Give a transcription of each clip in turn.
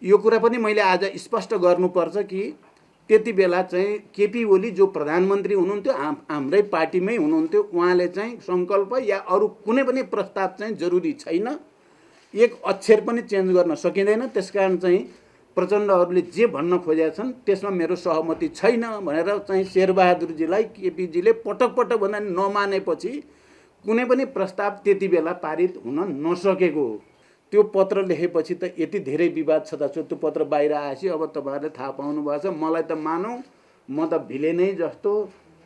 यो कुरा पनि मैले आज स्पष्ट गर्नुपर्छ कि त्यति बेला चाहिँ केपी ओली जो प्रधानमन्त्री हुनुहुन्थ्यो, हाम्रै पार्टीमै हुनुहुन्थ्यो, उहाँले चाहिँ सङ्कल्प या अरू कुनै पनि प्रस्ताव चाहिँ जरुरी छैन, एक अक्षर पनि चेन्ज गर्न सकिँदैन, त्यसकारण चाहिँ प्रचण्डहरूले जे भन्न खोजेका छन् त्यसमा मेरो सहमति छैन भनेर चाहिँ शेरबहादुरजीलाई केपीजीले पटक पटक भन्दा नमानेपछि कुनै पनि प्रस्ताव त्यति बेला पारित हुन नसकेको हो। त्यो पत्र लेखेपछि त यति धेरै विवाद छताछु त्यो पत्र बाहिर आएपछि अब तपाईँहरूले थाहा पाउनु भएको छ। मलाई त मानौँ म त भिलेनै जस्तो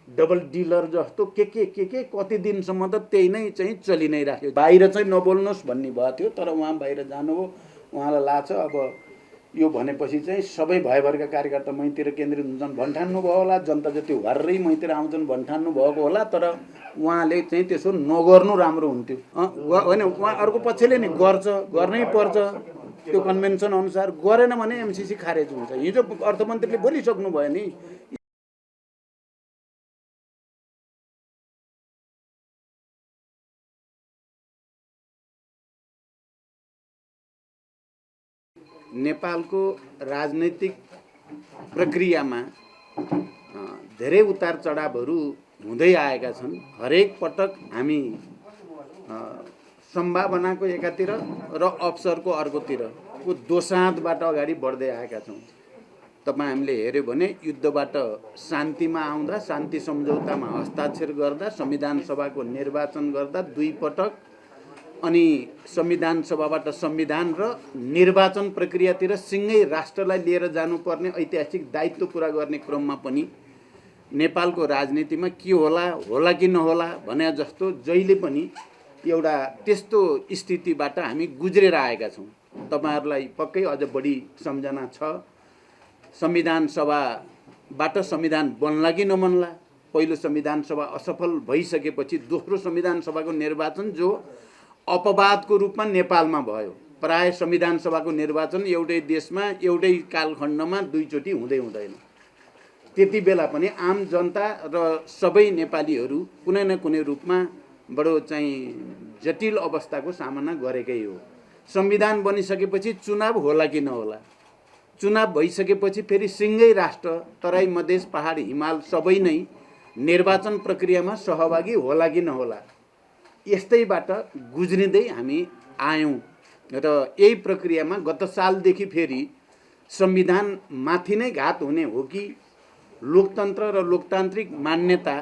डबल डिलर जस्तो के कति दिनसम्म त त्यही नै चाहिँ चलि नै राख्यो। बाहिर चाहिँ नबोल्नुहोस् भन्ने भएको थियो, तर उहाँ बाहिर जानुभयो, उहाँलाई लाग्छ अब यो भनेपछि चाहिँ सबै भयभरका कार्यकर्ता मैतिर केन्द्रित हुन्छन् भन्ठान्नु भयो होला, जनता जति हर्रै मैतिर आउँछन् भन्ठान्नु भएको होला, तर उहाँले चाहिँ त्यसो नगर्नु राम्रो हुन्थ्यो। होइन, उहाँ अर्को पक्षले नि गर्छ, गर्नै पर्छ त्यो कन्भेन्सन अनुसार, गरेन भने एमसिसी खारेज हुन्छ। हिजो अर्थमन्त्रीले बोलिसक्नु भयो नि। नेपालको राजनैतिक प्रक्रियामा धेरै उतार चढावहरू हुँदै आएका छन्। हरेक पटक हामी सम्भावनाको एकातिर र अवसरको अर्कोतिरको दोसाँधबाट अगाडि बढ्दै आएका छौँ। तपाईँ हामीले हेऱ्यो भने युद्धबाट शान्तिमा आउँदा, शान्ति सम्झौतामा हस्ताक्षर गर्दा, संविधान सभाको निर्वाचन गर्दा दुई पटक, अनि संविधान सभाबाट संविधान र निर्वाचन प्रक्रियातिर सिँगै राष्ट्रलाई लिएर जानुपर्ने ऐतिहासिक दायित्व पुरा गर्ने क्रममा पनि नेपालको राजनीतिमा के होला होला कि नहोला भने जस्तो जहिले पनि एउटा त्यस्तो स्थितिबाट हामी गुज्रेर आएका छौँ। तपाईहरुलाई पक्कै अझ बढी सम्झना छ, संविधान सभाबाट संविधान बन्ला कि नबन्ला। पहिलो संविधान सभा असफल भइसकेपछि दोस्रो संविधान सभाको निर्वाचन जो अपवादको रूपमा नेपालमा भयो। प्राय संविधान सभाको निर्वाचन एउटै देशमा एउटै कालखण्डमा दुईचोटि हुँदै हुँदैन। त्यति बेला पनि आम जनता र सबै नेपालीहरू कुनै न कुनै रूपमा बडो चाहिँ जटिल अवस्थाको सामना गरेकै हो। संविधान बनिसकेपछि चुनाव होला कि नहोला, चुनाव भइसकेपछि फेरि सिँगै राष्ट्र तराई मधेस पहाड हिमाल सबै नै निर्वाचन प्रक्रियामा सहभागी होला कि नहोला, यस्तैबाट गुज्रिँदै हामी आयौँ। र यही प्रक्रियामा गत सालदेखि फेरि संविधान माथि नै घात हुने हो कि लोकतन्त्र र लोकतान्त्रिक मान्यता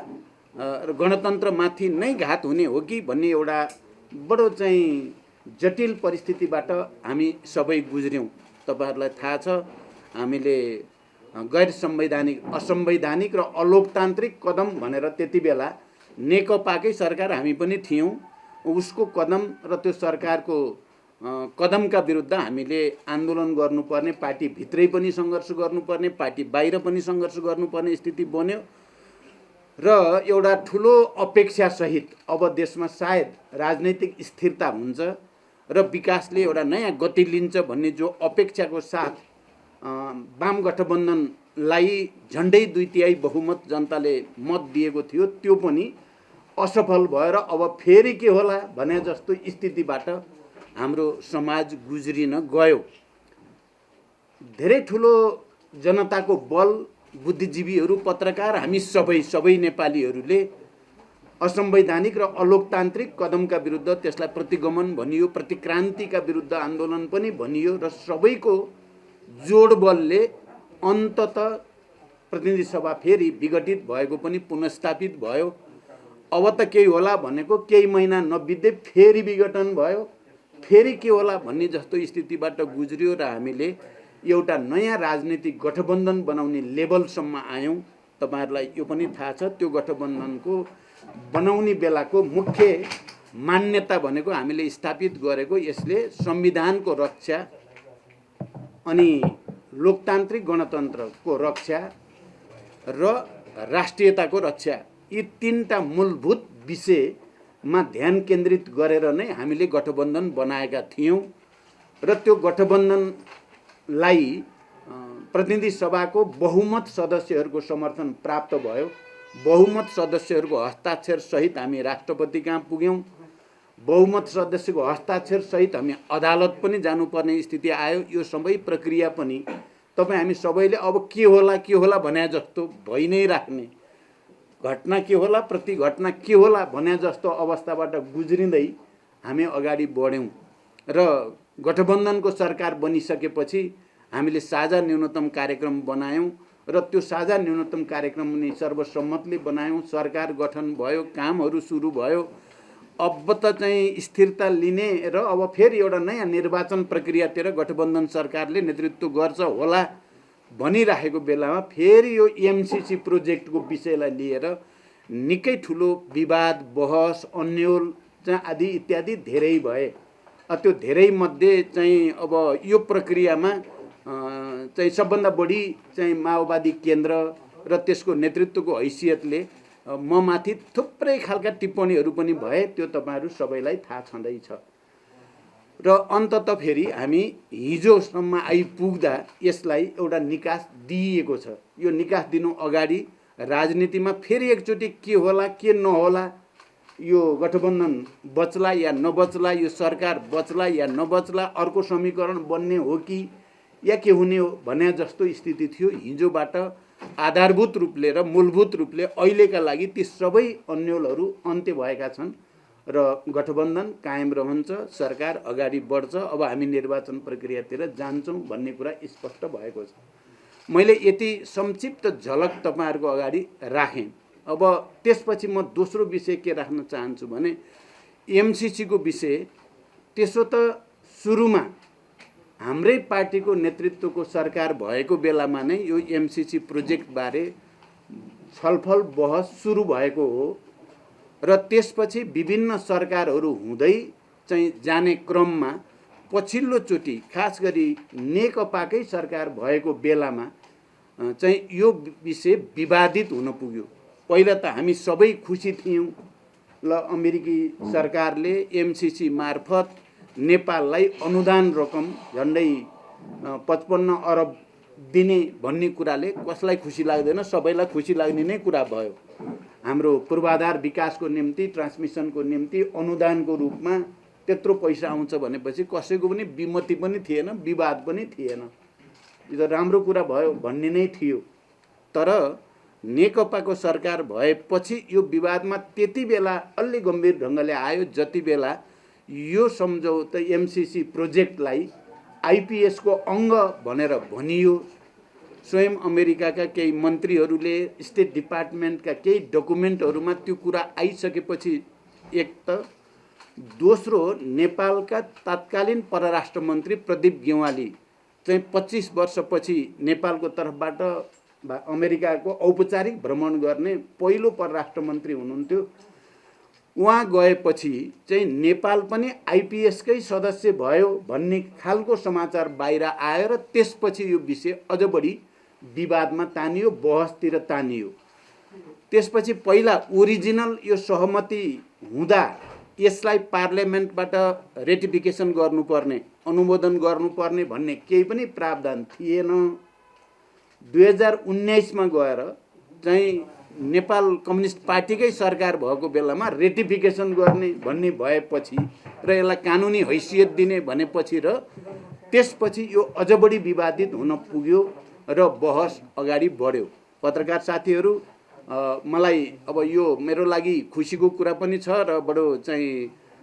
र गणतन्त्र माथि नै घात हुने हो कि भन्ने एउटा बडो चाहिँ जटिल परिस्थितिबाट हामी सबै गुज्र्यौँ। तपाईहरुलाई थाहा छ, हामीले गैर संवैधानिक, असंवैधानिक र अलोकतान्त्रिक कदम भनेर त्यति बेला नेकपाकै सरकार हामी पनि थियौँ। उसको कदम र त्यो सरकारको कदमका विरुद्ध हामीले आन्दोलन गर्नुपर्ने, पार्टी भित्रै पनि सङ्घर्ष गर्नुपर्ने, पार्टी बाहिर पनि सङ्घर्ष गर्नुपर्ने स्थिति बन्यो। र एउटा ठुलो अपेक्षा सहित अब देशमा सायद राजनैतिक स्थिरता हुन्छ र विकासले एउटा नयाँ गति लिन्छ भन्ने जो अपेक्षाको साथ वाम गठबन्धनलाई झन्डै 2/3 बहुमत जनताले मत दिएको थियो, त्यो पनि असफल भएर अब फेरि के होला भने जस्तो स्थितिबाट हाम्रो समाज गुज्रिन गयो। धेरै ठुलो जनताको बल, बुद्धिजीवीहरू, पत्रकार, हामी सबै नेपालीहरूले असंवैधानिक र अलोकतान्त्रिक कदमका विरुद्ध त्यसलाई प्रतिगमन भनियो, प्रतिक्रान्तिका विरुद्ध आन्दोलन पनि भनियो र सबैको जोड बलले अन्तत प्रतिनिधि सभा फेरि विघटित भएको पनि पुनर्स्थापित भयो। अब त केही होला भनेको केही महिना नबित्दै फेरि विघटन भयो, फेरि के होला भन्ने जस्तो स्थितिबाट गुज्रियो र हामीले एउटा नयाँ राजनीतिक गठबन्धन बनाउने लेभलसम्म आयौँ। तपाईहरुलाई यो पनि थाहा छ, त्यो गठबन्धनको बनाउने बेलाको मुख्य मान्यता भनेको हामीले स्थापित गरेको यसले संविधानको रक्षा अनि लोकतान्त्रिक गणतन्त्रको रक्षा र राष्ट्रियताको रक्षा, यी तीनटा मूलभूत विषयमा ध्यान केन्द्रित गरेर नै हामीले गठबन्धन बनाएका थियौँ। र त्यो गठबन्धनलाई प्रतिनिधि सभाको बहुमत सदस्यहरूको समर्थन प्राप्त भयो। बहुमत सदस्यहरूको हस्ताक्षर सहित हामी राष्ट्रपति कहाँ पुग्यौँ। बहुमत सदस्यको हस्ताक्षर सहित हामी अदालत पनि जानुपर्ने स्थिति आयो। यो सबै प्रक्रिया पनि तपाईँ हामी सबैले अब के होला भने जस्तो भइ नै राख्ने, घटना के होला प्रति घटना के होला भने जस्तो अवस्थाबाट गुज्रिँदै हामी अगाडि बढ्यौँ र गठबन्धनको सरकार बनिसकेपछि हामीले साझा न्यूनतम कार्यक्रम बनायौँ र त्यो साझा न्यूनतम कार्यक्रम पनि सर्वसम्मतले बनायौँ। सरकार गठन भयो, कामहरू सुरु भयो। अब त चाहिँ स्थिरता लिने र अब फेरि एउटा नयाँ निर्वाचन प्रक्रियातिर गठबन्धन सरकारले नेतृत्व गर्छ होला भनिराखेको बेलामा फेरि यो एमसिसी प्रोजेक्टको विषयलाई लिएर निकै ठुलो विवाद, बहस, अन्यल चाहिँ आदि इत्यादि धेरै भए। त्यो धेरै मध्ये चाहिँ अब यो प्रक्रियामा चाहिँ सबभन्दा बढी चाहिँ माओवादी केन्द्र र त्यसको नेतृत्वको हैसियतले म माथि थुप्रै खालका टिप्पणीहरू पनि भए। त्यो तपाईँहरू सबैलाई थाहा छँदैछ। र अन्ततः फेरि हामी हिजोसम्म आइपुग्दा यसलाई एउटा निकास दिइएको छ। यो निकास दिनु अगाडि राजनीतिमा फेरि एकचोटि के होला के नहोला, यो गठबन्धन बच्ला या नबच्ला, यो सरकार बच्ला या नबच्ला, अर्को समीकरण बन्ने हो कि या के हुने हो भने जस्तो स्थिति थियो। हिजोबाट आधारभूत रूपले र मूलभूत रूपले अहिलेका लागि ती सबै अन्यलहरू अन्त्य भएका छन् र गठबन्धन कायम रहन्छ, सरकार अगाडि बढ्छ। अब हामी निर्वाचन प्रक्रियातिर जान्छौँ भन्ने कुरा स्पष्ट भएको छ। मैले यति संक्षिप्त झलक तपाईँहरूको अगाडि राखेँ। अब त्यसपछि म दोस्रो विषय के राख्न चाहन्छु भने एमसिसीको विषय। त्यसो त सुरुमा हाम्रै पार्टीको नेतृत्वको सरकार भएको बेलामा नै यो एमसिसी प्रोजेक्टबारे छलफल बहस सुरु भएको हो र त्यसपछि विभिन्न सरकारहरू हुँदै चाहिँ जाने क्रममा पछिल्लोचोटि खास गरी नेकपाकै सरकार भएको बेलामा चाहिँ यो विषय विवादित हुन पुग्यो। पहिला त हामी सबै खुसी थियौँ, ल अमेरिकी सरकारले एमसिसी मार्फत नेपाललाई अनुदान रकम झन्डै 55 अरब दिने भन्ने कुराले कसलाई खुसी लाग्दैन, सबैलाई खुसी लाग्ने नै कुरा भयो। हाम्रो पूर्वाधार विकासको निम्ति, ट्रान्समिसनको निम्ति अनुदानको रूपमा त्यत्रो पैसा आउँछ भनेपछि कसैको पनि विमति पनि थिएन, विवाद पनि थिएन। यो त राम्रो कुरा भयो भन्ने नै थियो। तर नेकपाको सरकार भएपछि यो विवादमा त्यति बेला अलि गम्भीर ढङ्गले आयो जति बेला यो सम्झौता एमसिसी प्रोजेक्टलाई आइपिएसको अङ्ग भनेर भनियो। स्वयं अमेरिकाका केही मन्त्रीहरूले स्टेट डिपार्टमेन्टका केही डकुमेन्टहरूमा त्यो कुरा आइसकेपछि एक त, दोस्रो नेपालका तत्कालीन परराष्ट्र मन्त्री प्रदीप गेवाली चाहिँ 25 वर्षपछि नेपालको तर्फबाट अमेरिकाको औपचारिक भ्रमण गर्ने पहिलो परराष्ट्र मन्त्री हुनुहुन्थ्यो। उहाँ गएपछि चाहिँ नेपाल पनि आइपिएसकै सदस्य भयो भन्ने खालको समाचार बाहिर आयो र त्यसपछि यो विषय अझ बढी विवादमा तानियो, बहसतिर तानियो। त्यसपछि पहिला ओरिजिनल यो सहमति हुँदा यसलाई पार्लियामेन्टबाट रेटिफिकेसन गर्नुपर्ने, अनुमोदन गर्नुपर्ने भन्ने केही पनि प्रावधान थिएन। 2019 मा गएर चाहिँ नेपाल कम्युनिस्ट पार्टीकै सरकार भएको बेलामा रेटिफिकेसन गर्ने भन्ने भएपछि र यसलाई कानुनी हैसियत दिने भनेपछि र त्यसपछि यो अझ बढी विवादित हुन पुग्यो र बहस अगाडि बढ्यो। पत्रकार साथीहरू, मलाई अब यो मेरो लागि खुसीको कुरा पनि छ र बडो चाहिँ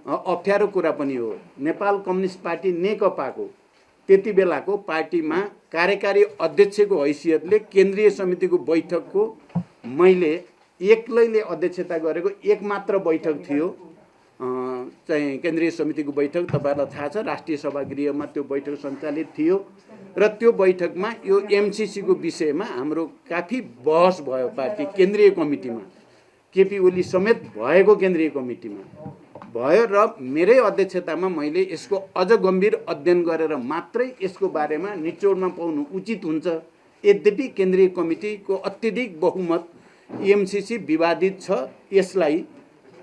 अप्ठ्यारो कुरा पनि हो। नेपाल कम्युनिस्ट पार्टी नेकपाको त्यति बेलाको पार्टीमा कार्यकारी अध्यक्षको हैसियतले केन्द्रीय समितिको बैठकको मैले एक्लैले अध्यक्षता गरेको एक मात्र बैठक थियो, चाहिँ केन्द्रीय समितिको बैठक। तपाईँहरूलाई थाहा छ, राष्ट्रिय सभागृहमा त्यो बैठक सञ्चालित थियो र त्यो बैठकमा यो एमसिसीको विषयमा हाम्रो काफी बहस भयो। पार्टी केन्द्रीय कमिटीमा केपी ओली समेत भएको केन्द्रीय कमिटीमा भयो र मेरै अध्यक्षतामा मैले यसको अझ गम्भीर अध्ययन गरेर मात्रै यसको बारेमा निचोडमा पाउनु उचित हुन्छ। यद्यपि केन्द्रीय कमिटीको अत्यधिक बहुमत एमसिसी विवादित छ, यसलाई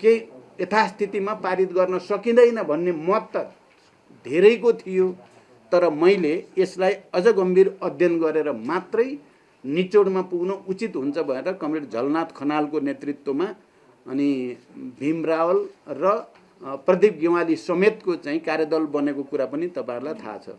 केही यथास्थितिमा पारित गर्न सकिँदैन भन्ने मत त धेरैको थियो। तर मैले यसलाई अझ गम्भीर अध्ययन गरेर मात्रै निचोडमा पुग्न उचित हुन्छ भनेर कमरेड झलनाथ खनालको नेतृत्वमा अनि भीम रावल र प्रदीप गेवाली समेतको चाहिँ कार्यदल बनेको कुरा पनि तपाईँहरूलाई थाहा छ।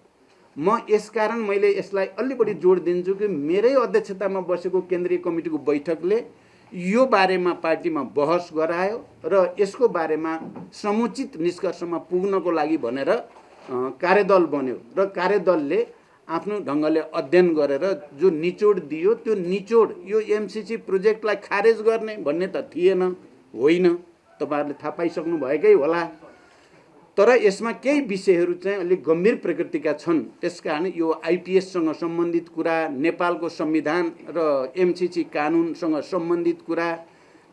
म यसकारण मैले यसलाई अलि बढी जोड दिन्छु कि मेरै अध्यक्षतामा बसेको केन्द्रीय कमिटीको बैठकले यो बारेमा पार्टीमा बहस गरायो र यसको बारेमा समुचित निष्कर्षमा पुग्नको लागि भनेर कार्यदल बन्यो र कार्यदलले आफ्नो ढङ्गले अध्ययन गरेर जो निचोड दियो त्यो निचोड यो एमसिसी प्रोजेक्टलाई खारेज गर्ने भन्ने त थिएन, होइन, तपाईँहरूले थाहा पाइसक्नु भएकै होला। तर यसमा केही विषयहरू चाहिँ अलिक गम्भीर प्रकृतिका छन्। त्यसकारण यो आइपिएससँग सम्बन्धित कुरा, नेपालको संविधान र एमसिसी कानुनसँग सम्बन्धित कुरा,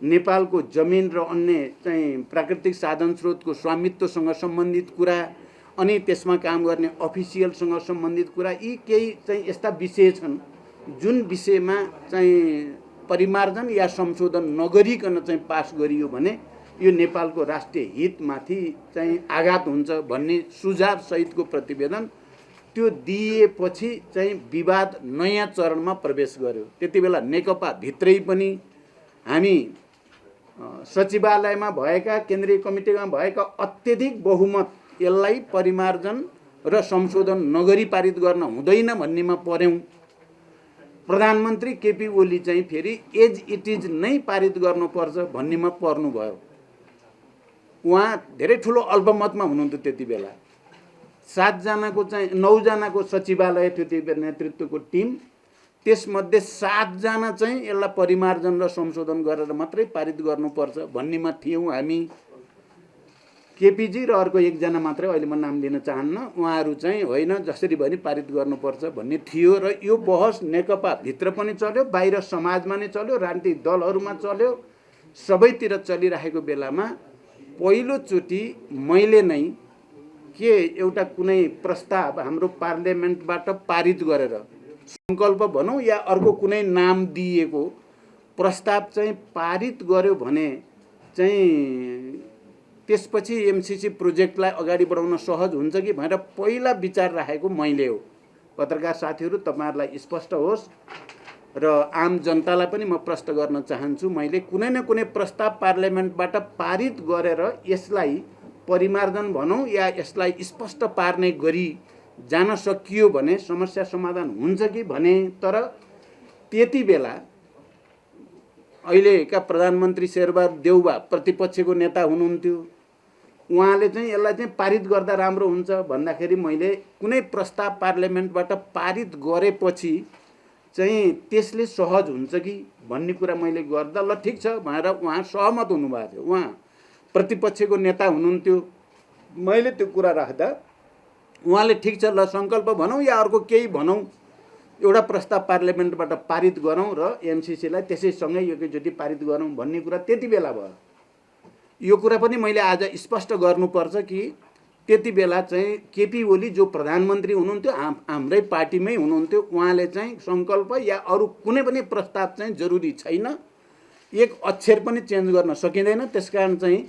नेपालको जमिन र अन्य चाहिँ प्राकृतिक साधन स्रोतको स्वामित्वसँग सम्बन्धित कुरा, अनि त्यसमा काम गर्ने अफिसियलसँग सम्बन्धित कुरा, यी केही चाहिँ यस्ता विषय छन् जुन विषयमा चाहिँ परिमार्जन या संशोधन नगरिकन चाहिँ पास गरियो भने यो नेपालको राष्ट्रिय हितमाथि चाहिँ आघात हुन्छ भन्ने सुझाव सहितको प्रतिवेदन त्यो दिएपछि चाहिँ विवाद नयाँ चरणमा प्रवेश गर्यो। त्यति बेला नेकपा भित्रै पनि हामी सचिवालयमा भएका, केन्द्रीय कमिटीमा भएका अत्यधिक बहुमत यसलाई परिमार्जन र संशोधन नगरी पारित गर्न हुँदैन भन्नेमा पर्यौं। प्रधानमन्त्री केपी ओली चाहिँ फेरि एज इट इज नै पारित गर्नुपर्छ भन्नेमा पर्नुभयो। उहाँ धेरै ठुलो अल्पमतमा हुनुहुन्थ्यो त्यति बेला। 7 जनाको चाहिँ 9 जनाको सचिवालय थियो त्यति बेला नेतृत्वको टिम, त्यसमध्ये 7 जना चाहिँ यसलाई परिमार्जन र संशोधन गरेर मात्रै पारित गर्नुपर्छ भन्नेमा थियौँ हामी। केपीजी र अर्को एकजना मात्रै, अहिले म नाम लिन चाहन्न, उहाँहरू चाहिँ होइन जसरी पनि पारित गर्नुपर्छ भन्ने थियो। र यो बहस नेकपा भित्र पनि चल्यो, बाहिर समाजमा नै चल्यो, राजनीतिक दलहरूमा चल्यो, सबैतिर चलिरहेको बेलामा पहिलोचोटि मैले नै के एउटा कुनै प्रस्ताव हाम्रो पार्लियामेन्टबाट पारित गरेर सङ्कल्प भनौँ या अर्को कुनै नाम दिएको प्रस्ताव चाहिँ पारित गर्यो भने चाहिँ त्यसपछि एमसिसी प्रोजेक्टलाई अगाडि बढाउन सहज हुन्छ कि भनेर पहिला विचार राखेको मैले हो। पत्रकार साथीहरू, तपाईँहरूलाई स्पष्ट होस् र आम जनतालाई पनि म प्रश्न गर्न चाहन्छु, मैले कुनै न कुनै प्रस्ताव पार्लियामेन्टबाट पारित गरेर यसलाई परिमार्जन भनौँ या यसलाई स्पष्ट पार्ने गरी जान सकियो भने समस्या समाधान हुन्छ कि भने। तर त्यति बेला अहिलेका प्रधानमन्त्री शेरबहादुर देउबा प्रतिपक्षको नेता हुनुहुन्थ्यो, उहाँले चाहिँ यसलाई चाहिँ पारित गर्दा राम्रो हुन्छ भन्दाखेरि मैले कुनै प्रस्ताव पार्लियामेन्टबाट पारित गरेपछि चाहिँ त्यसले सहज हुन्छ कि भन्ने कुरा मैले गर्दा ल ठिक छ भनेर उहाँ सहमत हुनुभएको थियो। उहाँ प्रतिपक्षको नेता हुनुहुन्थ्यो। मैले त्यो कुरा राख्दा उहाँले ठिक छ ल सङ्कल्प भनौँ या अर्को केही भनौँ, एउटा प्रस्ताव पार्लियामेन्टबाट पारित गरौँ र एमसिसीलाई त्यसैसँगै एकैचोटि पारित गरौँ भन्ने कुरा त्यति बेला भयो। यो कुरा पनि मैले आज स्पष्ट गर्नुपर्छ कि त्यति बेला चाहिँ केपी ओली जो प्रधानमन्त्री हुनुहुन्थ्यो, हाम्रै पार्टीमै हुनुहुन्थ्यो, उहाँले चाहिँ सङ्कल्प या अरू कुनै पनि प्रस्ताव चाहिँ जरुरी छैन, एक अक्षर पनि चेन्ज गर्न सकिँदैन, त्यसकारण चाहिँ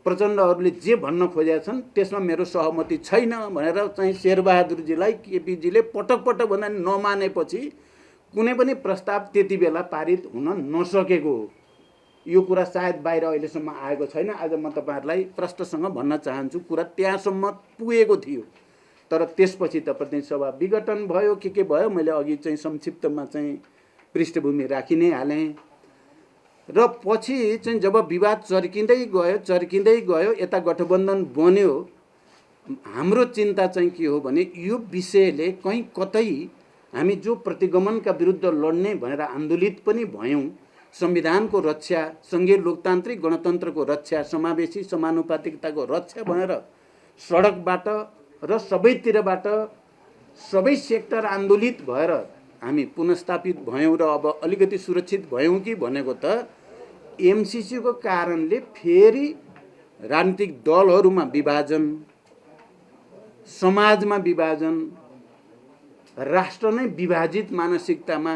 प्रचण्डहरूले जे भन्न खोजेका छन् त्यसमा मेरो सहमति छैन भनेर चाहिँ शेरबहादुरजीलाई केपीजीले पटक पटक भन्दा नमानेपछि कुनै पनि प्रस्ताव त्यति बेला पारित हुन नसकेको हो। यो कुरा सायद बाहिर अहिलेसम्म आएको छैन। आज म तपाईँहरूलाई प्रश्नसँग भन्न चाहन्छु, कुरा त्यहाँसम्म पुगेको थियो। तर त्यसपछि त प्रतिनिधि सभा विघटन भयो, के भयो, मैले अघि चाहिँ संक्षिप्तमा चाहिँ पृष्ठभूमि राखि नै हालेँ। र पछि चाहिँ जब विवाद चर्किँदै गयो, यता गठबन्धन बन्यो, हाम्रो चिन्ता चाहिँ के हो भने यो विषयले कहीँ कतै हामी जो प्रतिगमनका विरुद्ध लड्ने भनेर आन्दोलित पनि भयौँ, संविधानको रक्षा, सङ्घीय लोकतान्त्रिक गणतन्त्रको रक्षा, समावेशी समानुपातिकताको रक्षा भनेर सडकबाट र सबैतिरबाट सबै सेक्टर आन्दोलित भएर हामी पुनर्स्थापित भयौँ र अब अलिकति सुरक्षित भयौँ कि भनेको त एमसिसीको कारणले फेरि राजनीतिक दलहरूमा विभाजन, समाजमा विभाजन, राष्ट्र नै विभाजित मानसिकतामा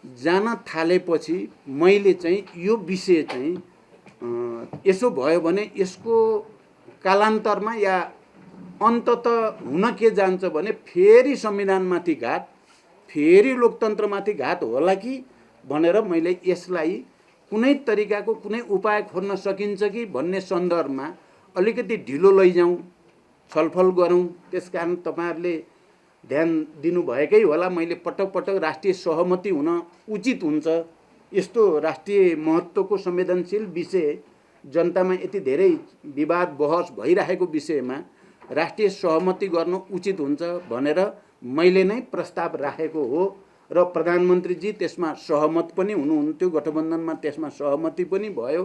जान थालेपछि मैले चाहिँ यो विषय चाहिँ यसो भयो भने यसको कालान्तरमा या अन्तत हुन के जान्छ भने फेरि संविधानमाथि घात, फेरि लोकतन्त्रमाथि घात होला कि भनेर मैले यसलाई कुनै तरिकाको कुनै उपाय खोज्न सकिन्छ कि भन्ने सन्दर्भमा अलिकति ढिलो लैजाउँ, छलफल गरौँ। त्यसकारण तपाईँहरूले ध्यान दिनुभएकै होला। मैले पटक पटक राष्ट्रिय सहमति हुन उचित हुन्छ, यस्तो राष्ट्रिय महत्त्वको संवेदनशील विषय, जनतामा यति धेरै विवाद बहस भइरहेको विषयमा राष्ट्रिय सहमति गर्न उचित हुन्छ भनेर मैले नै प्रस्ताव राखेको हो र प्रधानमन्त्रीजी त्यसमा सहमत पनि हुनुहुन्थ्यो। गठबन्धनमा त्यसमा सहमति पनि भयो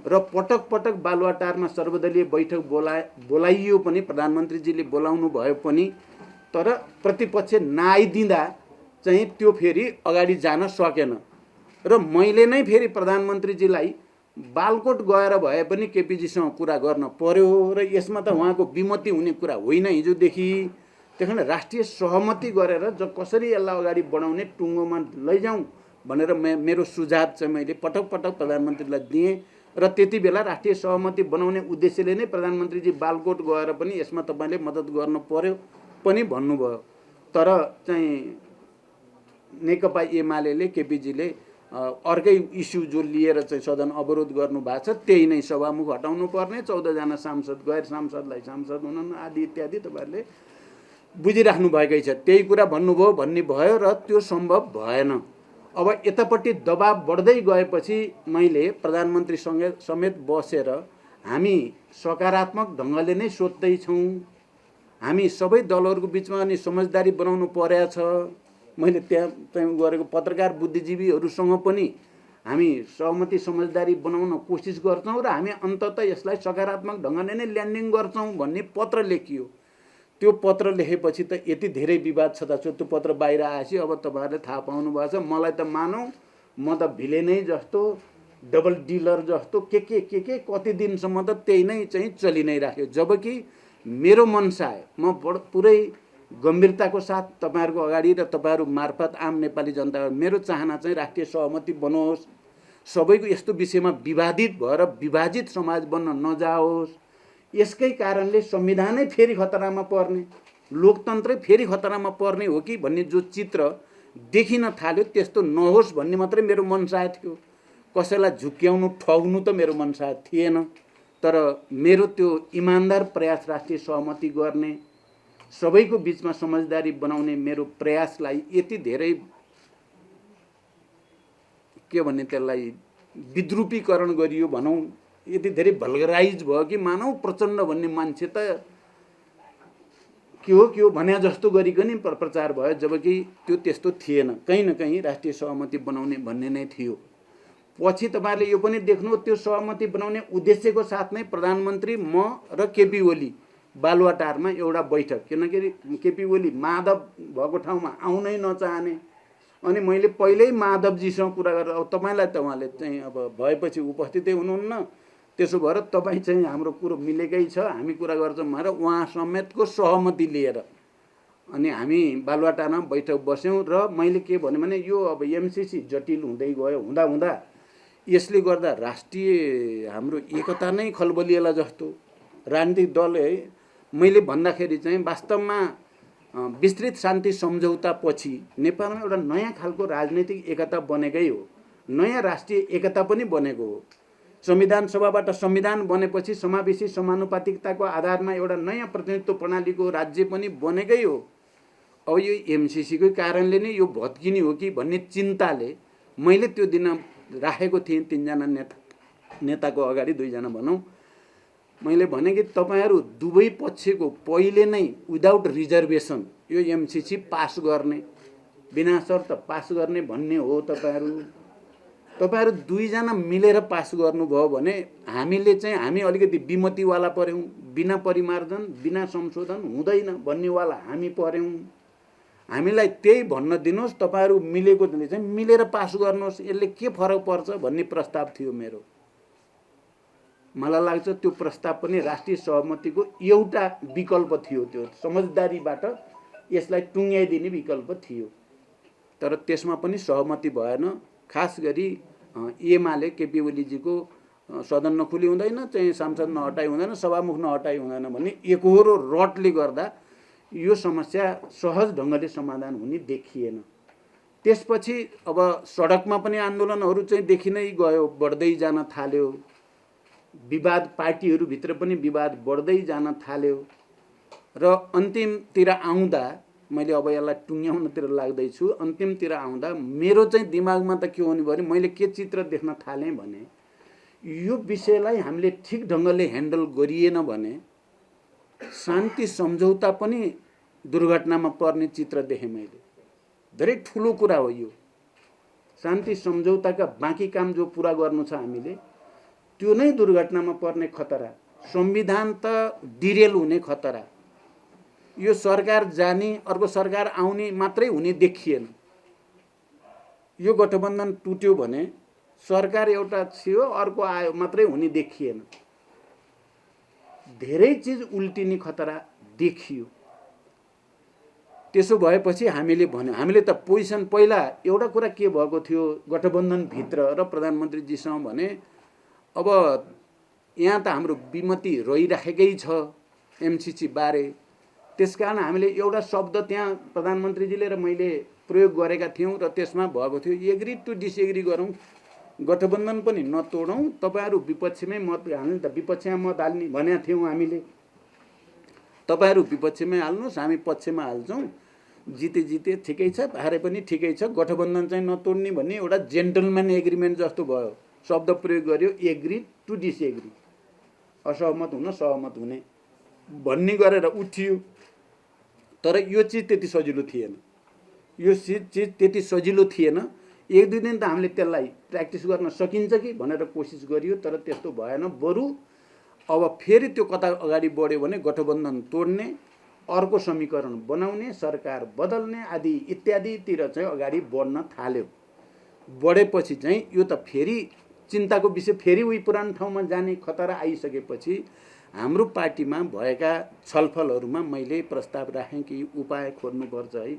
र पटक पटक बालुवाटारमा सर्वदलीय बैठक बोलाइयो पनि, प्रधानमन्त्रीजीले बोलाउनु भयो पनि, तर प्रतिपक्ष नआइदिँदा चाहिँ त्यो फेरि अगाडि जान सकेन र मैले नै फेरि प्रधानमन्त्रीजीलाई बालकोट गएर भए पनि केपीजीसँग कुरा गर्न पर्यो र यसमा त उहाँको विमति हुने कुरा होइन हिजोदेखि। त्यस कारण राष्ट्रिय सहमति गरेर कसरी यसलाई अगाडि बढाउने टुङ्गोमा लैजाउँ भनेर मेरो सुझाव चाहिँ मैले पटक पटक प्रधानमन्त्रीलाई दिएँ र त्यति बेला राष्ट्रिय सहमति बनाउने उद्देश्यले नै प्रधानमन्त्रीजी बालकोट गएर पनि यसमा तपाईँले मद्दत गर्न पर्यो पनि भन्नुभयो। तर चाहिँ नेकपा एमाले केपीजीले अर्कै इस्यु जो लिएर चाहिँ सदन अवरोध गर्नु भएको छ, त्यही नै सभामुख हटाउनु पर्ने, 14 जना सांसद गैर सांसदलाई सांसद हुन आदि इत्यादि तपाईँहरूले बुझिराख्नु भएकै छ। त्यही कुरा भन्नुभयो भन्ने भयो र त्यो सम्भव भएन। अब यतापट्टि दबाब बढ्दै गएपछि मैले प्रधानमन्त्रीसँग समेत बसेर हामी सकारात्मक ढङ्गले नै सोध्दैछौँ, हामी सबै दलहरूको बिचमा अनि समझदारी बनाउनु परेको छ। मैले त्यहाँ गरेको पत्रकार बुद्धिजीवीहरूसँग पनि हामी सहमति समझदारी बनाउन कोसिस गर्छौँ र हामी अन्ततः यसलाई सकारात्मक ढङ्गले नै ल्यान्डिङ गर्छौँ भन्ने पत्र लेखियो। त्यो पत्र लेखेपछि त यति धेरै विवाद छताछ त्यो पत्र बाहिर आएपछि अब तपाईँहरूले थाहा पाउनु भएको छ। मलाई त मानौँ म त भिलेनै जस्तो, डबल डिलर जस्तो के कति दिनसम्म त त्यही नै चाहिँ चलि नै राख्यो। जबकि मेरो मनसाय म पुरै गम्भीरताको साथ तपाईँहरूको अगाडि र तपाईँहरू मार्फत आम नेपाली जनता मेरो चाहना चाहिँ राष्ट्रिय सहमति बनोस्, सबैको यस्तो विषयमा विवादित भएर विभाजित समाज बन्न नजाओस्। यसकै कारणले संविधानै फेरि खतरामा पर्ने, लोकतन्त्रै फेरि खतरामा पर्ने हो कि भन्ने जो चित्र देखिन थाल्यो त्यस्तो नहोस् भन्ने मात्रै मेरो मनसाय थियो। कसैलाई झुक्क्याउनु ठग्नु त मेरो मनसाय थिएन। तर मेरो त्यो इमान्दार प्रयास राष्ट्रिय सहमति गर्ने, सबैको बिचमा समझदारी बनाउने मेरो प्रयासलाई यति धेरै के भन्ने त्यसलाई विद्रूपीकरण गरियो भनौँ, यति धेरै भल्गराइज भयो कि मानव प्रचण्ड भन्ने मान्छे त के हो भने जस्तो गरिकन प्रचार भयो। जबकि त्यो त्यस्तो थिएन, कहीँ न कहीँ राष्ट्रिय सहमति बनाउने भन्ने नै थियो। पछि तपाईँहरूले यो पनि देख्नु, त्यो सहमति बनाउने उद्देश्यको साथ नै प्रधानमन्त्री म र केपी ओली बालुवाटारमा एउटा बैठक, किनकि केपी ओली माधव भएको ठाउँमा आउनै नचाहने, अनि मैले पहिल्यै माधवजीसँग कुरा गरेर अब तपाईँलाई त उहाँले चाहिँ अब भएपछि उपस्थितै हुनुहुन्न, त्यसो भएर तपाईँ चाहिँ हाम्रो कुरो मिलेकै छ, हामी कुरा गर्छौँ भनेर उहाँ समेतको सहमति लिएर अनि हामी बालुवाटारमा बैठक बस्यौँ। र मैले के भने यो अब एमसिसी जटिल हुँदै गयो, हुँदा यसले गर्दा राष्ट्रिय हाम्रो एकता नै खलबलिएला जस्तो राजनीतिक दल है। मैले भन्दाखेरि चाहिँ वास्तवमा विस्तृत शान्ति सम्झौता पछि नेपालमा एउटा नयाँ खालको राजनीतिक एकता बनेकै हो, नयाँ राष्ट्रिय एकता पनि बनेको हो। संविधान सभाबाट संविधान बनेपछि समावेशी समानुपातिकताको आधारमा एउटा नयाँ प्रतिनिधित्व प्रणालीको राज्य पनि बनेकै हो। अब यो एमसिसीकै कारणले नै यो भत्किने हो कि भन्ने चिन्ताले मैले त्यो दिन राखेको थिएँ 3 जना नेताको अगाडि, 2 जना भनौँ। मैले भने कि तपाईँहरू दुवै पक्षको पहिले नै विदाउट रिजर्भेसन यो एमसिसी पास गर्ने, बिना शर्त पास गर्ने भन्ने हो। तपाईँहरू 2 जना मिलेर पास गर्नुभयो भने हामी अलिकति विमतिवाला पर्यौँ, बिना परिमार्जन बिना संशोधन हुँदैन भन्नेवाला हामी पर्यौँ। हामीलाई त्यही भन्न दिनुहोस्, तपाईँहरू मिलेको चाहिँ मिलेर पास गर्नुहोस्, यसले के फरक पर्छ भन्ने प्रस्ताव थियो मेरो। मलाई लाग्छ त्यो प्रस्ताव पनि राष्ट्रिय सहमतिको एउटा विकल्प थियो, त्यो समझदारीबाट यसलाई टुङ्ग्याइदिने विकल्प थियो। तर त्यसमा पनि सहमति भएन। खास गरी एमाले केपी ओलीजीको सदन नखुली हुँदैन, चाहिँ सांसद नहटाइ हुँदैन, सभामुख नहटाइ हुँदैन भन्ने एकहोरो रटले गर्दा यो समस्या सहज ढङ्गले समाधान हुने देखिएन। त्यसपछि अब सडकमा पनि आन्दोलनहरू चाहिँ देखि नै गयो, बढ्दै जान थाल्यो। विवाद पार्टीहरूभित्र पनि विवाद बढ्दै जान थाल्यो र अन्तिमतिर आउँदा मैले अब यसलाई टुङ्ग्याउनतिर लाग्दैछु। अन्तिमतिर आउँदा मेरो चाहिँ दिमागमा त के हुने भयो, मैले के चित्र देख्न थालेँ भने यो विषयलाई हामीले ठिक ढङ्गले ह्यान्डल गरिएन भने शान्ति सम्झौता पनि दुर्घटनामा पर्ने चित्र देखेँ मैले। धेरै ठुलो कुरा हो यो। शान्ति सम्झौताका बाँकी काम जो पुरा गर्नु छ हामीले, त्यो नै दुर्घटनामा पर्ने खतरा, संविधान त डिरेल हुने खतरा। यो सरकार जाने अर्को सरकार आउने मात्रै हुने देखिएन। यो गठबन्धन टुट्यो भने सरकार एउटा थियो अर्को आयो मात्रै हुने देखिएन। धेरै चिज उल्टिने खतरा देखियो। त्यसो भएपछि हामीले भन्यो, हामीले त पोजिसन पहिला एउटा कुरा के भएको थियो गठबन्धनभित्र र प्रधानमन्त्रीजीसँग भने अब यहाँ त हाम्रो विमति रहिराखेकै छ एमसिसी बारे, त्यसकारण हामीले एउटा शब्द त्यहाँ प्रधानमन्त्रीजीले र मैले प्रयोग गरेका थियौँ र त्यसमा भएको थियो एग्री टु डिसएग्री गरौँ, गठबन्धन पनि नतोडौँ, तपाईँहरू विपक्षमै मत हाल्ने त विपक्षमा मत हाल्ने भनेका थियौँ हामीले। तपाईँहरू विपक्षमै हाल्नुहोस्, हामी पक्षमा हाल्छौँ, जिते जिते ठिकै छ, हारे पनि ठिकै छ, गठबन्धन चाहिँ नतोड्ने भन्ने एउटा जेन्टलम्यान एग्रिमेन्ट जस्तो भयो। शब्द प्रयोग गर्यो एग्री टु डिसएग्री, असहमत हुन सहमत हुने भन्ने गरेर उठियो। तर यो चिज त्यति सजिलो थिएन, यो चिज त्यति सजिलो थिएन। एक दुई दिन त हामीले त्यसलाई प्र्याक्टिस गर्न सकिन्छ कि भनेर कोसिस गरियो, तर त्यस्तो भएन। बरु अब फेरि त्यो कता अगाडि बढ्यो भने गठबन्धन तोड्ने, अर्को समीकरण बनाउने, सरकार बदल्ने आदि इत्यादितिर चाहिँ अगाडि बढ्न थाल्यो। बढेपछि चाहिँ यो त फेरि चिन्ताको विषय, फेरि उही पुरानो ठाउँमा जाने खतरा आइसकेपछि हाम्रो पार्टीमा भएका छलफलहरूमा मैले प्रस्ताव राखेँ कि उपाय खोज्नुपर्छ है।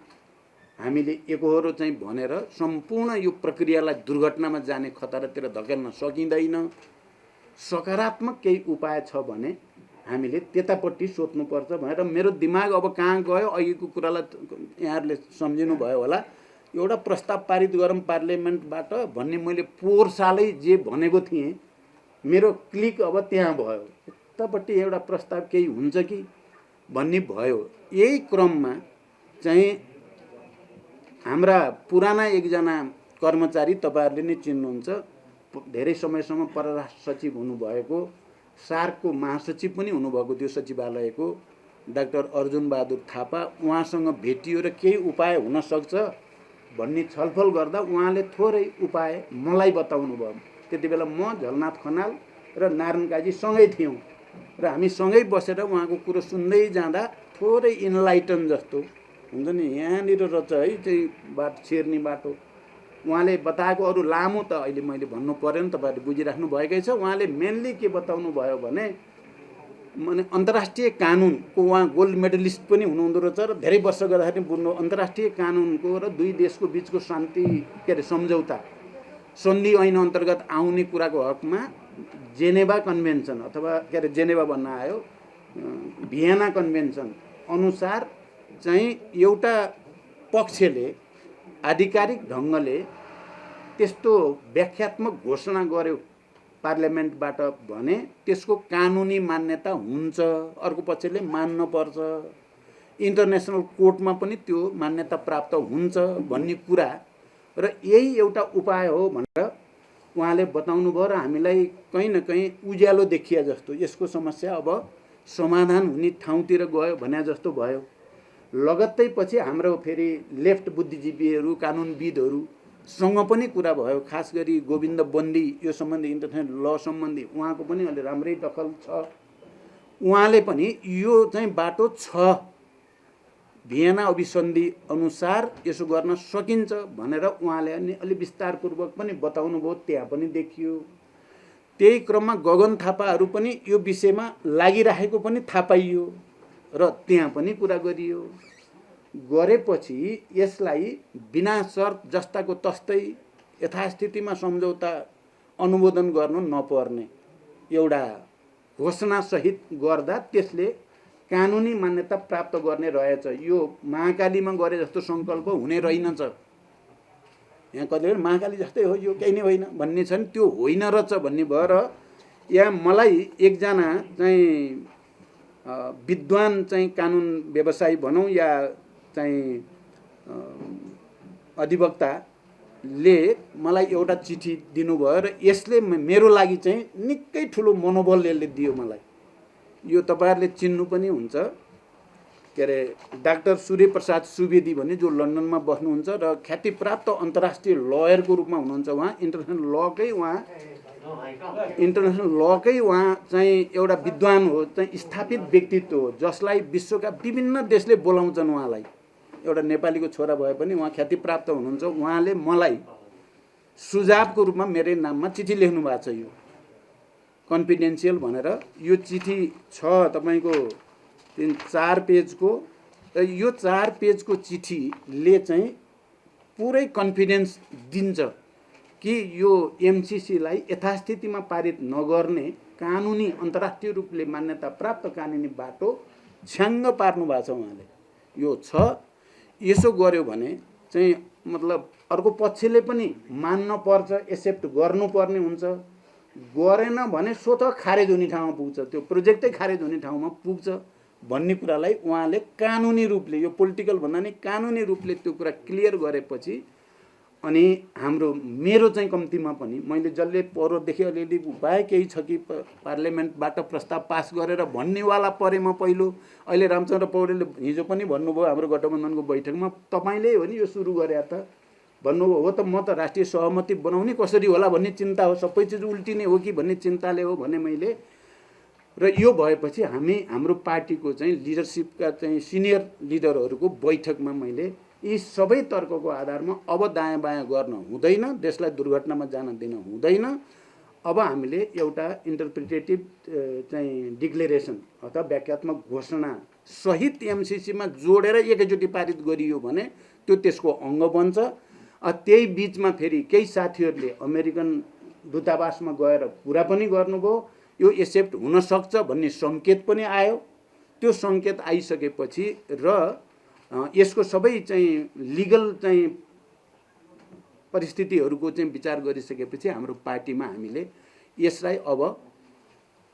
हामीले एकहोरो चाहिँ भनेर सम्पूर्ण यो प्रक्रियालाई दुर्घटनामा जाने खतरातिर धकेल्न सकिँदैन। सकारात्मक केही उपाय छ भने हामीले त्यतापट्टि सोच्नुपर्छ भनेर मेरो दिमाग अब कहाँ गयो। अघिको कुरालाई यहाँहरूले सम्झिनु भयो होला, एउटा प्रस्ताव पारित गरौँ पार्लियामेन्टबाट भन्ने मैले पोहोर सालै जे भनेको थिएँ, मेरो क्लिक अब त्यहाँ भयो। यतापट्टि एउटा प्रस्ताव केही हुन्छ कि भन्ने भयो। यही क्रममा चाहिँ हाम्रा पुराना एकजना कर्मचारी, तपाईँहरूले नै चिन्नुहुन्छ, धेरै समयसम्म परराष्ट्र सचिव हुनुभएको, सार्कको महासचिव पनि हुनुभएको थियो सचिवालयको, डाक्टर अर्जुन बहादुर थापा, उहाँसँग भेटियो र केही उपाय हुन सक्छ भन्ने छलफल गर्दा उहाँले थोरै उपाय मलाई बताउनु भयो। त्यति बेला म, झलनाथ खनाल र नारायण काजी सँगै थियौँ र हामी सँगै बसेर उहाँको कुरो सुन्दै जाँदा थोरै इन्लाइटन जस्तो हुन्छ नि, यहाँनिर रहेछ है चाहिँ बाटो छिर्ने बाटो। उहाँले बताएको अरू लामो त अहिले मैले भन्नु परेन, तपाईँहरूले बुझिराख्नु भएकै छ। उहाँले मेनली के बताउनु भयो भने माने अन्तर्राष्ट्रिय कानुनको, उहाँ गोल्ड मेडलिस्ट पनि हुनुहुँदो रहेछ र धेरै वर्ष गर्दाखेरि बुझ्नु, अन्तर्राष्ट्रिय कानुनको र दुई देशको बिचको शान्ति के अरे सम्झौता सन्धि ऐन अन्तर्गत आउने कुराको हकमा जेनेभा कन्भेन्सन अथवा के अरे जेनेभा भन्न आयो, भियना कन्भेन्सन अनुसार चाहिँ एउटा पक्षले आधिकारिक ढङ्गले त्यस्तो व्याख्यात्मक घोषणा गर्यो पार्लियामेन्टबाट भने त्यसको कानुनी मान्यता हुन्छ, अर्को पक्षले मान्न पर्छ, इन्टरनेसनल कोर्टमा पनि त्यो मान्यता प्राप्त हुन्छ भन्ने कुरा र यही एउटा उपाय हो भनेर उहाँले बताउनु भयो र हामीलाई कहीँ न कहीँ उज्यालो देखिया जस्तो, यसको समस्या अब समाधान हुने ठाउँतिर गयो भने जस्तो भयो। लगत्तै पछि हाम्रो फेरि लेफ्ट बुद्धिजीवीहरू, कानुनविदहरूसँग पनि कुरा भयो, खास गरी गोविन्द बन्दी यो सम्बन्धी इन्टरनेसनल ल सम्बन्धी उहाँको पनि अलि राम्रै दखल छ। उहाँले पनि यो चाहिँ बाटो छ, भियना अभिसन्धि अनुसार यसो गर्न सकिन्छ भनेर उहाँले अनि अलि विस्तारपूर्वक पनि बताउनु भयो, त्यहाँ पनि देखियो। त्यही क्रममा गगन थापाहरू पनि यो विषयमा लागिराखेको पनि थाहा पाइयो र त्यहाँ पनि कुरा गरियो। गरेपछि यसलाई बिना शर्त जस्ताको तस्तै यथास्थितिमा सम्झौता अनुमोदन गर्नु नपर्ने एउटा घोषणासहित गर्दा त्यसले कानुनी मान्यता प्राप्त गर्ने रहेछ। यो महाकालीमा गरे जस्तो सङ्कल्प हुने रहेनछ। यहाँ कतिले महाकाली जस्तै हो यो, केही नै होइन भन्ने छन्, त्यो होइन रहेछ भन्ने भएर या मलाई एकजना चाहिँ विद्वान चाहिँ कानुन व्यवसायी भनौँ या चाहिँ अधिवक्ताले मलाई एउटा चिठी दिनुभयो र यसले मेरो लागि चाहिँ निकै ठुलो मनोबल यसले दियो मलाई। यो तपाईहरुले चिन्नु पनि हुन्छ, के अरे डाक्टर सूर्य प्रसाद सुवेदी भन्ने जो लन्डनमा बस्नुहुन्छ र ख्यातिप्राप्त अन्तर्राष्ट्रिय लयरको रूपमा हुनुहुन्छ। उहाँ इन्टरनेसनल लकै उहाँ चाहिँ एउटा विद्वान हो, चाहिँ स्थापित व्यक्तित्व हो जसलाई विश्वका विभिन्न देशले बोलाउँछन् उहाँलाई। एउटा नेपालीको छोरा भए पनि उहाँ ख्यातिप्राप्त हुनुहुन्छ। उहाँले मलाई सुझावको रूपमा मेरै नाममा चिठी लेख्नु भएको छ, यो कन्फिडेन्सियल भनेर। यो चिठी छ तपाईको 4 पेजको। यो 4 पेजको चिठीले चाहिँ पुरै कन्फिडेन्स दिन्छ कि यो एमसीसीलाई यथास्थितिमा पारित नगर्ने कानुनी अन्तर्राष्ट्रिय रूपले मान्यता प्राप्त कानुनी बाटो छ्याङ्ग पार्नु भएको छ उहाँले। यो छ, यसो गर्यो भने चाहिँ मतलब अर्को पक्षले पनि मान्न पर्छ, एक्सेप्ट गर्नुपर्ने हुन्छ। गरेन भने स्वतः खारेज हुने ठाउँमा पुग्छ, त्यो प्रोजेक्टै खारेज हुने ठाउँमा पुग्छ भन्ने कुरालाई उहाँले कानुनी रूपले, यो पोलिटिकल भन्दा नि कानुनी रूपले त्यो कुरा क्लियर गरेपछि अनि मेरो चाहिँ कम्तीमा पनि मैले जसले परोदेखि अलिअलि उपाय केही छ कि पार्लियामेन्टबाट प्रस्ताव पास गरेर भन्नेवाला परेमा पहिलो। अहिले रामचन्द्र पौडेलले हिजो पनि भन्नुभयो हाम्रो गठबन्धनको बैठकमा, तपाईले हो नि यो सुरु गरे त भन्नुभयो। हो त म त राष्ट्रिय सहमति बनाउने कसरी होला भन्ने चिन्ता हो, सबै चिज उल्टिने हो कि भन्ने चिन्ताले हो भने मैले। र यो भएपछि हाम्रो पार्टीको चाहिँ लिडरसिपका चाहिँ सिनियर लिडरहरूको बैठकमा मैले यी सबै तर्कको आधारमा अब दायाँ बायाँ गर्न हुँदैन, देशलाई दुर्घटनामा जान दिन हुँदैन। अब हामीले एउटा इन्टरप्रिटेटिभ चाहिँ डिक्लेरेसन अथवा व्याख्यात्मक घोषणा सहित एमसीसीमा जोडेर एकैचोटि पारित गरियो भने त्यो त्यसको अङ्ग बन्छ। त्यही बिचमा फेरि केही साथीहरूले अमेरिकन दूतावासमा गएर कुरा पनि गर्नुभयो, यो एक्सेप्ट हुन सक्छ भन्ने सङ्केत पनि आयो। त्यो सङ्केत आइसकेपछि र यसको सबै चाहिँ लिगल चाहिँ परिस्थितिहरूको चाहिँ विचार गरिसकेपछि हाम्रो पार्टीमा हामीले यसलाई अब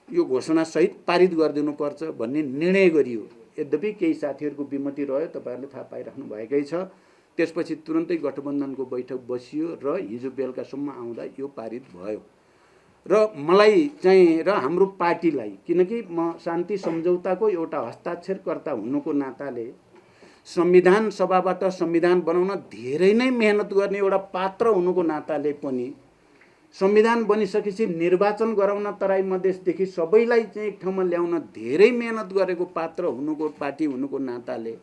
यो घोषणा सहित पारित गरिदिनुपर्छ भन्ने निर्णय गरियो। यद्यपि केही साथीहरूको विमति रह्यो, तपाईहरुले थाहा पाइराख्नु भएकै छ। त्यसपछि तुरुन्तै गठबन्धनको बैठक बसियो र हिजो बेलुकासम्म आउँदा यो पारित भयो। र मलाई चाहिँ र हाम्रो पार्टीलाई, किनकि म शान्ति सम्झौताको एउटा हस्ताक्षरकर्ता हुनुको नाताले संविधान सभाबाट संविधान बनाउन धेरै नै मेहनत गर्ने एउटा पात्र हुनुको नाताले पनि संविधान बनिसकेपछि निर्वाचन गराउन तराई मधेसदेखि सबैलाई चाहिँ एक ठाउँमा ल्याउन धेरै मेहनत गरेको पात्र हुनुको पार्टी हुनुको नाताले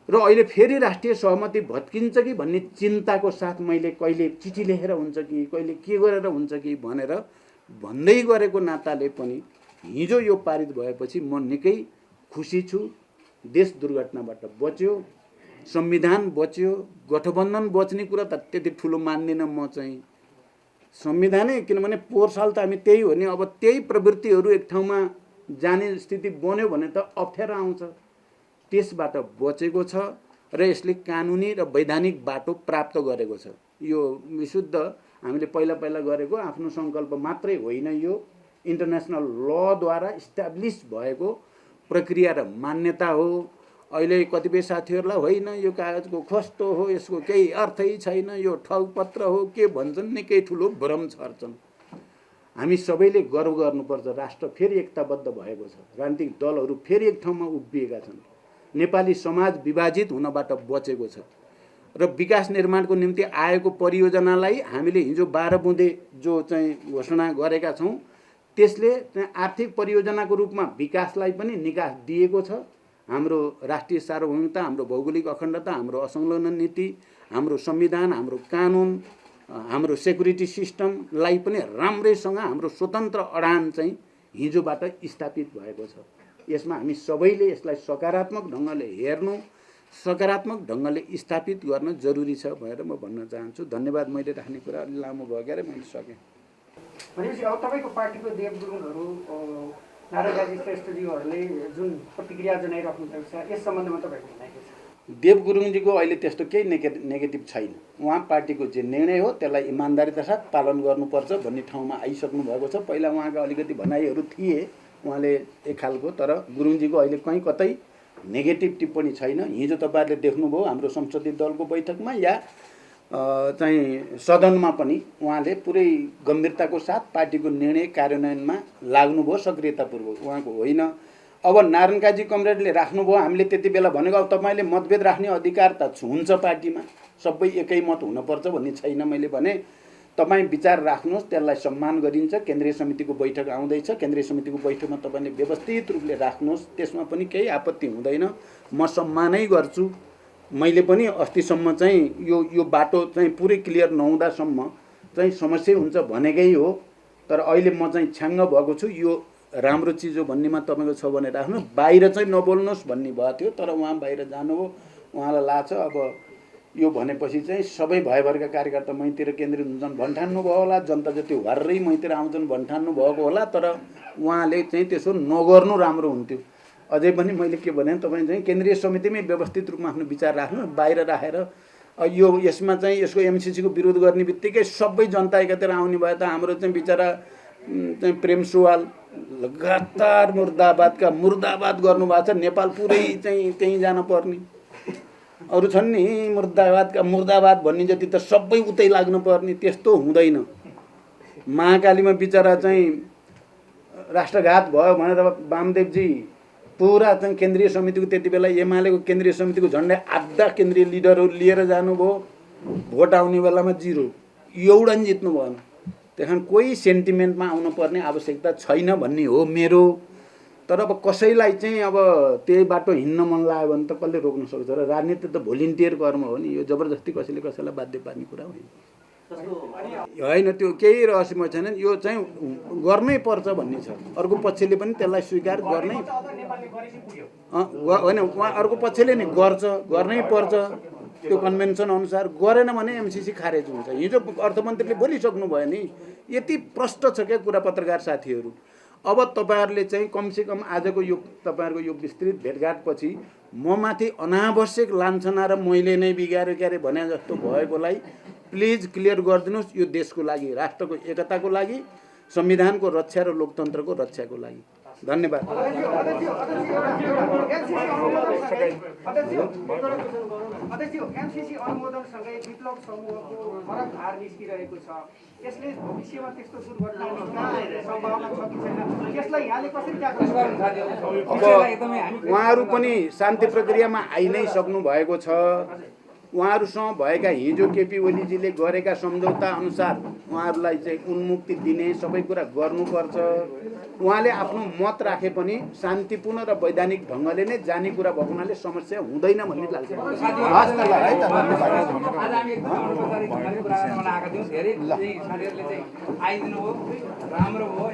र अहिले फेरि राष्ट्रिय सहमति भत्किन्छ कि भन्ने चिन्ताको साथ मैले कहिले चिठी लेखेर हुन्छ कि कहिले के गरेर हुन्छ कि भनेर भन्दै गरेको नाताले पनि हिजो यो पारित भएपछि म निकै खुसी छु। देश दुर्घटनाबाट बच्यो, संविधान बच्यो, गठबन्धन बच्ने कुरा त त्यति ठुलो मान्दिनँ म चाहिँ। संविधानै, किनभने पोहोर साल त हामी त्यही हो नि, अब त्यही प्रवृत्तिहरू एक ठाउँमा जाने स्थिति बन्यो भने त अप्ठ्यारो आउँछ। त्यसबाट बचेको छ र यसले कानुनी र वैधानिक बाटो प्राप्त गरेको छ। यो विशुद्ध हामीले पहिला गरेको आफ्नो सङ्कल्प मात्रै होइन, यो इन्टरनेसनल लद्वारा इस्टाब्लिस भएको प्रक्रिया र मान्यता हो। अहिले कतिपय साथीहरूलाई होइन यो कागजको खस्तो हो, यसको केही अर्थै छैन, यो ठगपत्र हो के भन्छन्, निकै ठुलो भ्रम छर्छन्। हामी सबैले गर्व गर्नुपर्छ, राष्ट्र फेरि एकताबद्ध भएको छ, राजनीतिक दलहरू फेरि एक ठाउँमा उभिएका छन्, नेपाली समाज विभाजित हुनबाट बचेको छ र विकास निर्माणको निम्ति आएको परियोजनालाई हामीले हिजो 12 बुँदे जो चाहिँ घोषणा गरेका छौँ त्यसले चाहिँ आर्थिक परियोजनाको रूपमा विकासलाई पनि निकास दिएको छ। हाम्रो राष्ट्रिय सार्वभौमिकता, हाम्रो भौगोलिक अखण्डता, हाम्रो असंलग्न नीति, हाम्रो संविधान, हाम्रो कानुन, हाम्रो सेक्युरिटी सिस्टमलाई पनि राम्रैसँग हाम्रो स्वतन्त्र अडान चाहिँ हिजोबाट स्थापित भएको छ। यसमा हामी सबैले यसलाई सकारात्मक ढङ्गले हेर्नु, सकारात्मक ढङ्गले स्थापित गर्न जरुरी छ भनेर म भन्न चाहन्छु। धन्यवाद। मैले राख्ने कुरा अलि लामो भयो क्यारे, मैले सकेँ। भनेपछि अब तपाईँको पार्टीको देवगुरुङहरू नारायणजी श्रेष्ठज्यूहरूले जुन प्रतिक्रिया जनाइराख्नु भएको छ यस सम्बन्धमा तपाईँको भनाइ के छ? देव गुरुङजीको अहिले त्यस्तो केही नेगेटिभ छैन। उहाँ पार्टीको जे निर्णय हो त्यसलाई इमान्दारिता साथ पालन गर्नुपर्छ भन्ने ठाउँमा आइसक्नु भएको छ। पहिला उहाँका अलिकति भनाइहरू थिए उहाँले एक खालको, तर गुरुङजीको अहिले कहीँ कतै नेगेटिभ टिप्पणी छैन। हिजो तपाईँहरूले देख्नुभयो हाम्रो संसदीय दलको बैठकमा या चाहिँ सदनमा पनि उहाँले पुरै गम्भीरताको साथ पार्टीको निर्णय कार्यान्वयनमा लाग्नुभयो सक्रियतापूर्वक। उहाँको होइन अब नारायण काजी कमरेडले राख्नुभयो, हामीले त्यति बेला भनेको अब तपाईँले मतभेद राख्ने अधिकार त हुन्छ पार्टीमा, सबै एकै मत हुनुपर्छ भन्ने छैन। मैले भने तपाईँ विचार राख्नुहोस्, त्यसलाई सम्मान गरिन्छ। केन्द्रीय समितिको बैठक आउँदैछ, केन्द्रीय समितिको बैठकमा तपाईँले व्यवस्थित रूपले राख्नुहोस्, त्यसमा पनि केही आपत्ति हुँदैन। म सम्मानै गर्छु। मैले पनि अस्तिसम्म चाहिँ यो बाटो चाहिँ पुरै क्लियर नहुँदासम्म चाहिँ समस्या हुन्छ भनेकै हो, तर अहिले म चाहिँ छ्याङ्ग भएको छु। यो राम्रो चिज हो भन्नेमा तपाईँको छ भने राख्नु, बाहिर चाहिँ नबोल्नुहोस् भन्ने भएको थियो, तर उहाँ बाहिर जानुभयो, उहाँलाई लाग्छ अब यो भनेपछि चाहिँ सबै भयभरका कार्यकर्ता मैतिर केन्द्रित हुन्छन् भन्ठान्नु भयो होला, जनता जति हर्रै मैतिर आउँछन् भन्ठान्नु भएको होला, तर उहाँले चाहिँ त्यसो नगर्नु राम्रो हुन्थ्यो। अझै पनि मैले के भने तपाईँ चाहिँ केन्द्रीय समितिमै व्यवस्थित रूपमा आफ्नो विचार राख्नु, बाहिर राखेर यो यसमा चाहिँ यसको एमसिसीको विरोध गर्ने बित्तिकै सबै जनता एकातिर आउने भए त हाम्रो चाहिँ बिचरा चाहिँ प्रेम सुवाल लगातार मुर्दाबादका मुर्दाबाद गर्नुभएको छ। नेपाल पुरै चाहिँ त्यहीँ जान पर्ने, अरू छन् नि मुर्दाबादका मुर्दाबाद भन्ने जति त सबै उतै लाग्नु पर्ने, त्यस्तो हुँदैन। महाकालीमा बिचरा चाहिँ राष्ट्रघात भयो भनेर वामदेवजी पुरा चाहिँ केन्द्रीय समितिको त्यति बेला एमालेको केन्द्रीय समितिको झन्डै आधा केन्द्रीय लिडरहरू लिएर जानुभयो, भोट आउने बेलामा 0, एउटा नि जित्नु भएन। त्यस कारण कोही सेन्टिमेन्टमा आउनुपर्ने आवश्यकता छैन भन्ने हो मेरो। तर अब कसैलाई चाहिँ अब त्यही बाटो हिँड्न मन लाग्यो भने त कसले रोक्न सक्छ र? राजनीति त भोलिन्टियर कर्म हो नि, यो जबरजस्ती कसैले कसैलाई बाध्य पार्ने कुरा होइन। होइन त्यो केही रहस्यमय छैन, यो चाहिँ गर्नै पर्छ भन्ने छ। अर्को पक्षले पनि त्यसलाई स्वीकार गर्नै होइन, उहाँ अर्को पक्षले नि गर्नै पर्छ त्यो कन्भेन्सन अनुसार। गरेन भने एमसिसी खारेज हुन्छ। हिजो अर्थमन्त्रीले बोलिसक्नु भयो नि, यति प्रष्ट छ क्या कुरा पत्रकार साथीहरू। अब तपाईँहरूले चाहिँ कमसेकम आजको यो तपाईँहरूको यो विस्तृत भेटघाटपछि म माथि अनावश्यक लान्छना र मैले नै बिगारेँ क्यारे भने जस्तो भएकोलाई प्लिज क्लियर गरिदिनुहोस्। यो देशको लागि, राष्ट्रको एकताको लागि, संविधानको रक्षा र लोकतन्त्रको रक्षाको लागि। धन्यवाद। एमसिसी अनुमोदनसँगै विप्लव समूहको फरक धार निस्किरहेको छ। यसले भविष्यमा त्यस्तो दुर्घटना हुने सम्भावना छ कि छैन? यसलाई यहाँले कसरी ट्याकल अब उहाँहरू पनि शान्ति प्रक्रियामा आइ नै सक्नु भएको छ। उहाँहरूसँग भएका हिजो केपी ओलीजीले गरेका सम्झौता अनुसार उहाँहरूलाई चाहिँ उन्मुक्ति दिने सबै कुरा गर्नुपर्छ। उहाँले आफ्नो मत राखे पनि शान्तिपूर्ण र वैधानिक ढङ्गले नै जाने कुरा भएको हुनाले समस्या हुँदैन भन्ने लाग्छ। हस् त ल है त, राम्रो भयो।